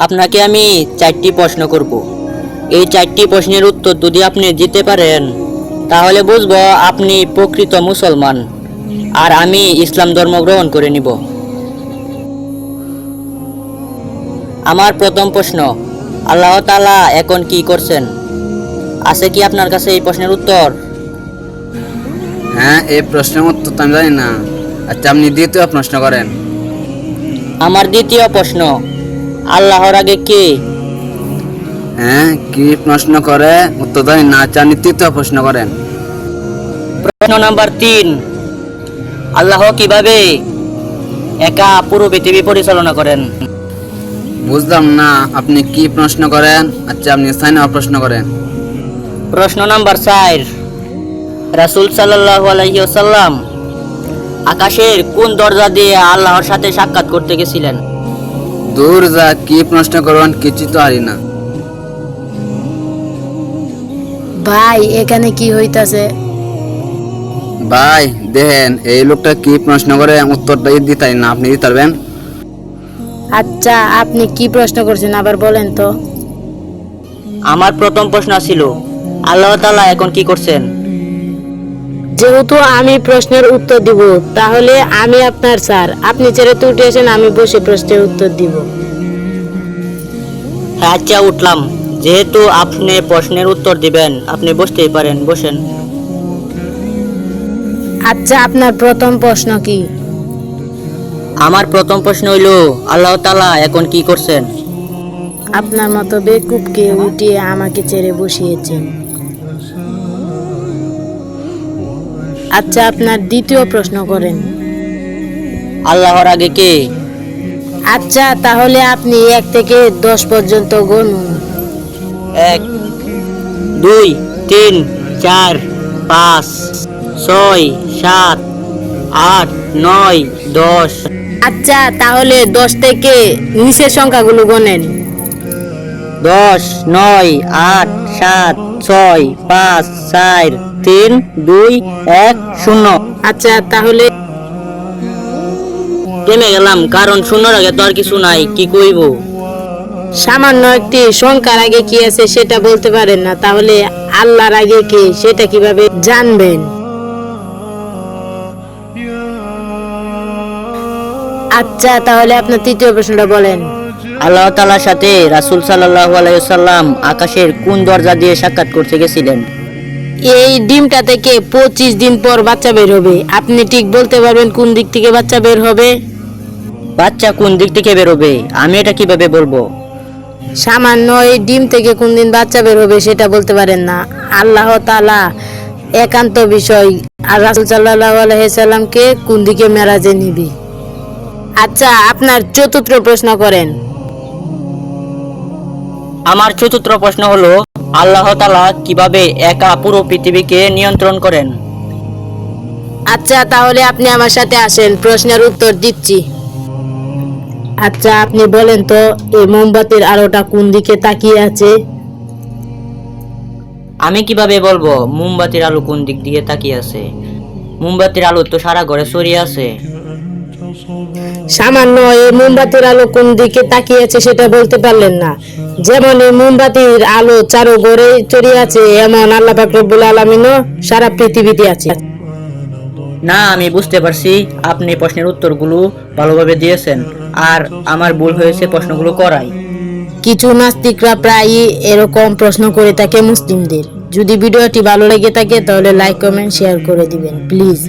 আপনাকে আমি 4টি প্রশ্ন করব। এই 4টি প্রশ্নের উত্তর যদি আপনি দিতে পারেন তাহলে বুঝবো আপনি প্রকৃত মুসলমান আর আমি ইসলাম ধর্ম গ্রহণ করে নিব। আমার প্রথম প্রশ্ন, আল্লাহ তাআলা এখন কি করছেন? আছে কি আপনার কাছে এই প্রশ্নের উত্তর? হ্যাঁ, এই প্রশ্নের উত্তর তো আমি জানি না। আচ্ছা, আপনি দ্বিতীয় প্রশ্ন করেন। আমার দ্বিতীয় প্রশ্ন, আল্লাহর আগে কে? হ্যাঁ, কি প্রশ্ন করে উত্তর জানি না। আচ্ছা, আপনি তৃতীয় প্রশ্ন করেন। প্রশ্ন নাম্বার 3, আল্লাহ কিভাবে একা পুরো পৃথিবী পরিচালনা করেন? বুঝলাম না, আপনি কি প্রশ্ন করেন। আচ্ছা, আপনি সাইনা প্রশ্ন করেন। প্রশ্ন নাম্বার 4, রাসূল সাল্লাল্লাহু আলাইহি ওয়াসাল্লাম আকাশের কোন দরজা দিয়ে আল্লাহর সাথে সাক্ষাৎ করতে গেছিলেন? দূর যা, কি প্রশ্ন করবেন কিছু তো হারি না। ভাই এখানে কি হইতাছে? ভাই দেখেন, এই লোকটা কি প্রশ্ন করে উত্তরটা দিতে না, আপনি দিতে পারবেন? আচ্ছা, আপনি কি প্রশ্ন করছেন আবার বলেন তো। আমার প্রথম প্রশ্ন ছিল আল্লাহ তাআলা এখন কি করছেন? যেহেতু আমি প্রশ্নের উত্তর দিব, তাহলে আমি আপনার স্যার, আপনি ছেড়ে তো উঠে আসেন, আমি বসে প্রশ্নের উত্তর দিব। হ্যাঁ, আচ্ছা উঠলাম। যেহেতু আপনি প্রশ্নের উত্তর দিবেন আপনি বসতেই পারেন, বসেন। আচ্ছা, আপনার প্রথম প্রশ্ন কি? আমার প্রথম প্রশ্ন হইল আল্লাহ তাআলা এখন কি করছেন? আপনার মতো বেকুবকে উঠিয়ে আমাকে ছেড়ে বসিয়েছেন। আচ্ছা, আপনার দ্বিতীয় প্রশ্ন করেন। আল্লাহর আগে কে? আচ্ছা, তাহলে আপনি 1 থেকে 10 পর্যন্ত গুনুন। 1, 2, 3, 4, 5, 6, 7, 8, 9, 10। আচ্ছা, তাহলে 10 থেকে নিচের সংখ্যাগুলো গোনেন। 10, 9, 8, 7, 6, 5, 4, 3, 2, 1, 0। আচ্ছা, তাহলে থেমে গেলাম কারণ শূন্যর আগে তো আর কিছু নাই, কি কইব? সামান্য একটি সংখ্যার আগে কি আছে সেটা বলতে পারেন না, তাহলে আল্লাহর আগে কে সেটা কিভাবে জানবেন? আচ্ছা, তাহলে আপনার তৃতীয় প্রশ্নটা বলেন। আল্লাহ তাআলার সাথে রাসূল সাল্লাল্লাহু আলাইহি ওয়াসাল্লাম আকাশের কোন দরজা দিয়ে সাক্ষাৎ করতে গেছিলেন? এই ডিমটা থেকে 25 দিন পর বাচ্চা বের হবে। আপনি ঠিক বলতে পারবেন কোন দিক থেকে বাচ্চা বের হবে? বাচ্চা কোন দিক থেকে বেরোবে আমি এটা কিভাবে বলবো? সামান্য এই ডিম থেকে কোন দিন বাচ্চা বের হবে সেটা বলতে পারেন না। আল্লাহ তাআলা একান্ত বিষয়, আর রাসূল সাল্লাল্লাহু আলাইহি সাল্লামকে কোন দিকে মেরাজে নিবি। আচ্ছা, আপনার চতুর্থ প্রশ্ন করেন। আমার চতুর্থ প্রশ্ন হলো আল্লাহ তাআলা কিভাবে একা পুরো পৃথিবীকে নিয়ন্ত্রণ করেন? আচ্ছা, তাহলে আপনি আমার সাথে আসেন, প্রশ্নের উত্তর দিচ্ছি। আচ্ছা, আপনি বলেন তো এই মোমবাতির আলোটা কোন দিকে তাকিয়ে আছে? আমি কিভাবে বলবো মোমবাতির আলো কোন দিক দিয়ে তাকিয়ে আছে? মোমবাতির আলো তো সারা ঘরে ছড়িয়ে আছে। সামান্য এই মোমবাতির আলো কোন দিকে তাকিয়ে আছে সেটা বলতে পারলেন না। যেমন এই মোমবাতির আলো চারো ঘরে ছড়িয়ে আছে, এমন আল্লাহ পাক রব্বুল আলামিনও সারা পৃথিবীতে আছে। না, আমি বুঝতে পারছি আপনি প্রশ্নের উত্তরগুলো ভালোভাবে দিয়েছেন আর আমার ভুল হয়েছে প্রশ্নগুলো করাই। কিছু নাস্তিকরা প্রায়ই এরকম প্রশ্ন করে থাকে মুসলিমদের। যদি ভিডিওটি ভালো লেগে থাকে তাহলে লাইক, কমেন্ট, শেয়ার করে দিবেন প্লিজ।